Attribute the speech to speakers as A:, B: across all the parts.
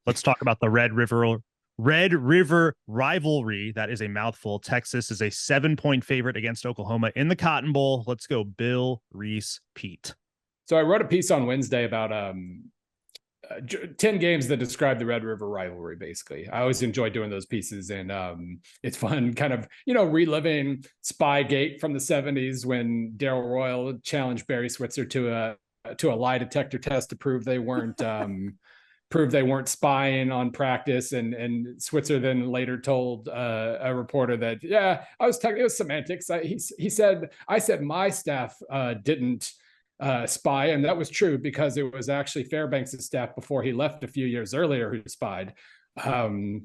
A: Let's talk about the Red River Rivalry. That is a mouthful. Texas is a 7-point favorite against Oklahoma in the Cotton Bowl. Let's go Bill, Reese, Pete.
B: So I wrote a piece on Wednesday about 10 games that describe the Red River Rivalry, basically. I always enjoy doing those pieces, and it's fun kind of, reliving Spygate from the 70s when Darrell Royal challenged Barry Switzer to a lie detector test to prove they weren't spying on practice, and Switzer then later told a reporter that, it was semantics. He said, I said my staff didn't spy, and that was true because it was actually Fairbanks' staff before he left a few years earlier who spied.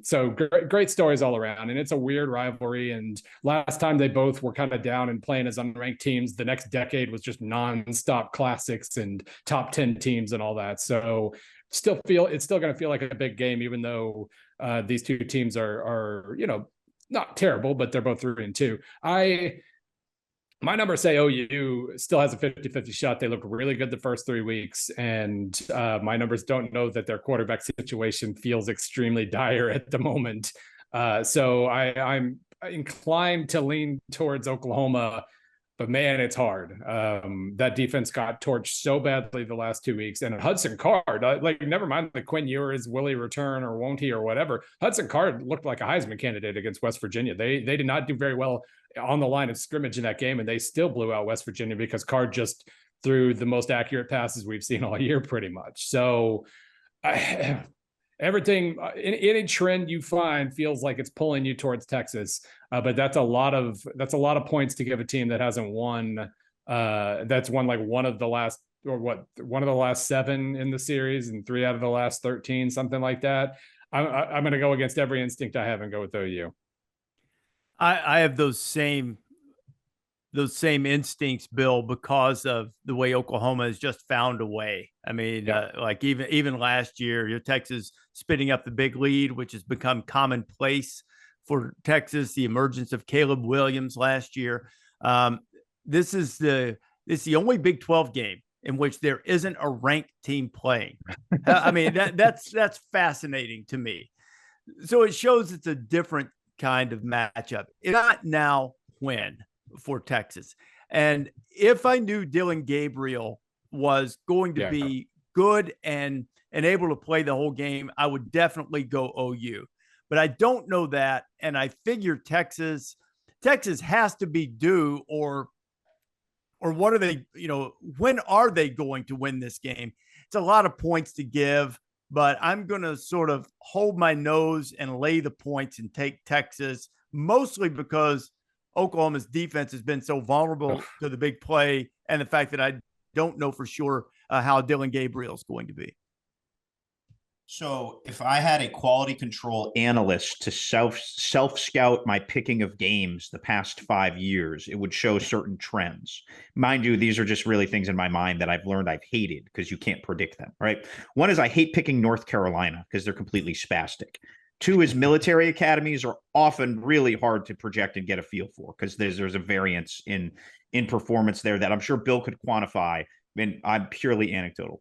B: So great stories all around, and it's a weird rivalry. And last time they both were kind of down and playing as unranked teams, the next decade was just nonstop classics and top 10 teams and all that. So it's still going to feel like a big game, even though these two teams are not terrible, but they're both 3-2. My numbers say OU still has a 50-50 shot. They look really good the first 3 weeks. And my numbers don't know that their quarterback situation feels extremely dire at the moment. So I'm inclined to lean towards Oklahoma, but man, it's hard. That defense got torched so badly the last 2 weeks. And Hudson Card, never mind the Quinn Ewers, will he return or won't he or whatever. Hudson Card looked like a Heisman candidate against West Virginia. They did not do very well on the line of scrimmage in that game, and they still blew out West Virginia because Card just threw the most accurate passes we've seen all year, pretty much. So everything, any trend you find feels like it's pulling you towards Texas, but that's a lot of points to give a team that hasn't won. That's won like one of the last 7 in the series and 3 out of the last 13, something like that. I'm going to go against every instinct I have and go with OU.
C: I have those same instincts, Bill, because of the way Oklahoma has just found a way. I mean, like even last year, Texas spitting up the big lead, which has become commonplace for Texas. The emergence of Caleb Williams last year. This is the only Big 12 game in which there isn't a ranked team playing. I mean, that's fascinating to me. So it shows it's a different kind of matchup. Not now, when for Texas. And if I knew Dylan Gabriel was going to be good and able to play the whole game, I would definitely go OU. But I don't know that, and I figure Texas has to be due, or what are they, when are they going to win this game? It's a lot of points to give, but I'm going to sort of hold my nose and lay the points and take Texas, mostly because Oklahoma's defense has been so vulnerable to the big play, and the fact that I don't know for sure how Dylan Gabriel is going to be.
D: So if I had a quality control analyst to self-scout my picking of games the past 5 years, it would show certain trends. Mind you, these are just really things in my mind that I've learned I've hated because you can't predict them, right? One is I hate picking North Carolina because they're completely spastic. 2 is military academies are often really hard to project and get a feel for because there's a variance in performance there that I'm sure Bill could quantify, and I'm purely anecdotal.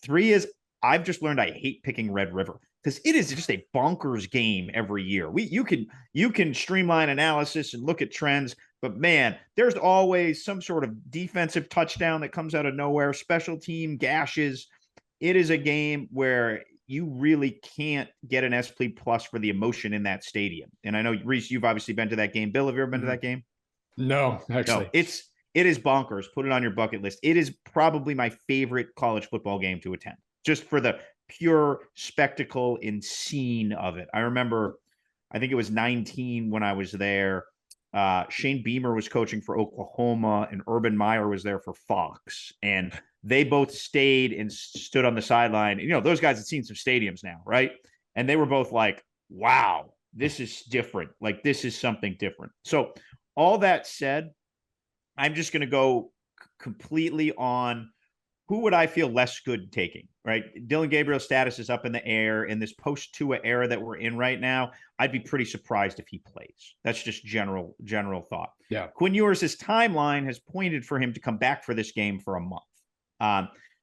D: 3 is I've just learned I hate picking Red River because it is just a bonkers game every year. You can streamline analysis and look at trends, but man, there's always some sort of defensive touchdown that comes out of nowhere, special team gashes. It is a game where you really can't get an S+ for the emotion in that stadium. And I know, Reese, you've obviously been to that game. Bill, have you ever been to that game?
B: No, actually.
D: No, it is bonkers. Put it on your bucket list. It is probably my favorite college football game to attend, just for the pure spectacle and scene of it. I remember, I think it was 19 when I was there. Shane Beamer was coaching for Oklahoma, and Urban Meyer was there for Fox. And they both stayed and stood on the sideline. Those guys had seen some stadiums now, right? And they were both like, wow, this is different. Like, this is something different. So all that said, I'm just going to go completely on who would I feel less good taking, right? Dylan Gabriel's status is up in the air. In this post-Tua era that we're in right now, I'd be pretty surprised if he plays. That's just general thought.
B: Yeah.
D: Quinn Ewers' timeline has pointed for him to come back for this game for a month.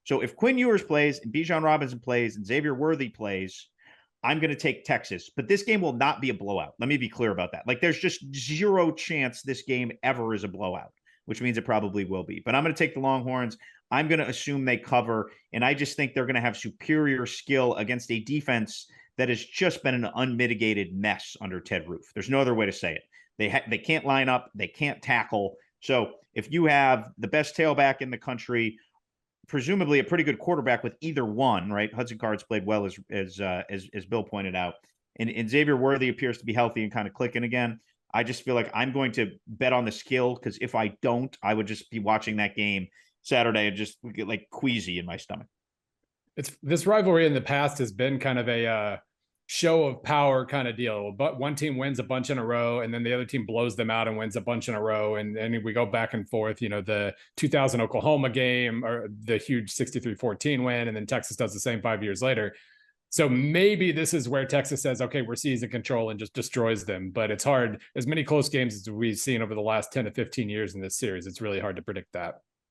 D: So if Quinn Ewers plays and Bijan Robinson plays and Xavier Worthy plays, I'm going to take Texas, but this game will not be a blowout. Let me be clear about that. Like, there's just zero chance this game ever is a blowout, which means it probably will be. But I'm going to take the Longhorns. I'm going to assume they cover, and I just think they're going to have superior skill against a defense that has just been an unmitigated mess under Ted Roof. There's no other way to say it. They can't line up. They can't tackle. So if you have the best tailback in the country, presumably a pretty good quarterback with either one, right? Hudson Card's played well, as Bill pointed out, and Xavier Worthy appears to be healthy and kind of clicking again. I just feel like I'm going to bet on the skill, because if I don't, I would just be watching that game Saturday and just get like queasy in my stomach.
B: This rivalry in the past has been kind of a show of power kind of deal, but one team wins a bunch in a row and then the other team blows them out and wins a bunch in a row, and we go back and forth. You know, the 2000 Oklahoma game, or the huge 63-14 win, and then Texas does the same 5 years later. So maybe this is where Texas says, okay, we're seizing control and just destroys them. But it's hard. As many close games as we've seen over the last 10 to 15 years in this series, it's really hard to predict that.